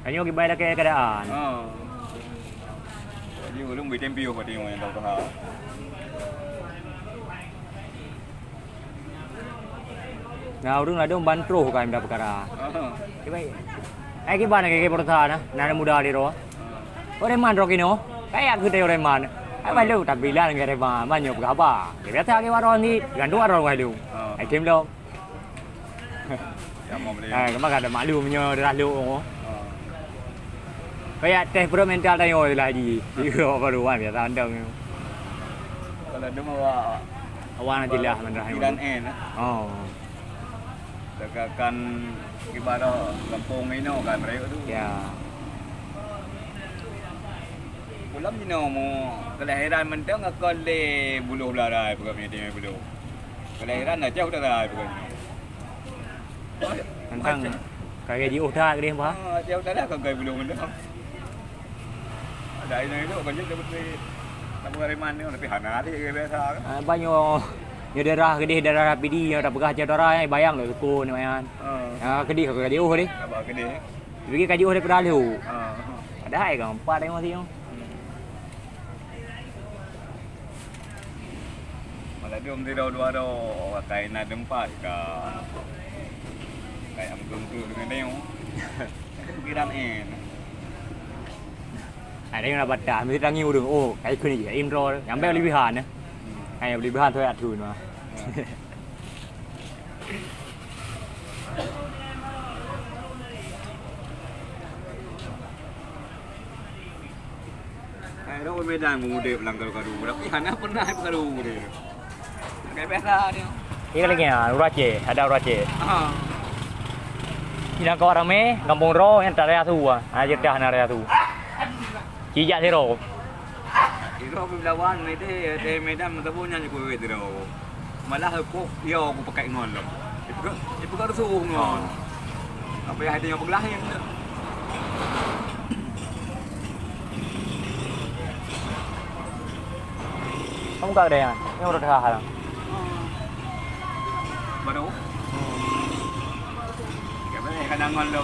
Hanya kita bayar ke keadaan. Jadi belum bikin view pada yang tahu ha. Nah, orang ada bantu kan dah perkara. Kita gimana ke pertama na muda di roh. Orang mana roh kino? Kayak aku tahu orang mana. Ai lu tapi lah ngai ba ma nyo berapa. Kita ke warung ni gandu warung ai lu. Ai tim lo. Ya mau beli. Kemana ada malu menyo dah lu. Kayak temperamental tayo lagi. Iyo baru kan biasa andang. Kalau dia mau Awan nanti lah mana dan N. Oh. Dekat ibarat kampung ini kan mereka tu. Ya. Pulang ni mo kelahiran mentang akan le buluh belarai bukan media buluh. Kelahiran dah jauh dah bukan. Tentang kayak di udah gede apa? Jauh dah kan kayak buluh mentang. Ada ini tu kan jadi seperti kamu dari mana? Tapi hana dia biasa kan. Banyak như darah gede darah PD yang dah pegah darah yang bayang le ko ni mayan. Gede ke gede oh ni. Apa gede? Bagi kaji oh dia pernah lu. Ada hai kan empat yang masih. Malah dia mesti dua kain ada empat ke. Kayak amgung dengan dia. Pikiran N. Ada yang dapat dah mesti tangi udung oh kayak ni je intro nyampe lebihan ya. Kayak lebihan tu ada tu mah. Ayo Medan muda pelanggar kadu. Tapi hana pernah kadu dia. Kayak biasa dia. Ini lagi ya, Urace, ada Urace. Yang kau rame, kampung Ro yang tak ada tu aja dah nak ada tu. Kijak si Ro. Iro berlawan Medan mentapunya je kuih tu. Malah aku dia aku pakai ngon lah. Itu kan suruh ngon. Apa yang ada yang berlahin tu. Kamu kau ada yang udah dah hal. Baru. Kayak mana kadang ngon lo.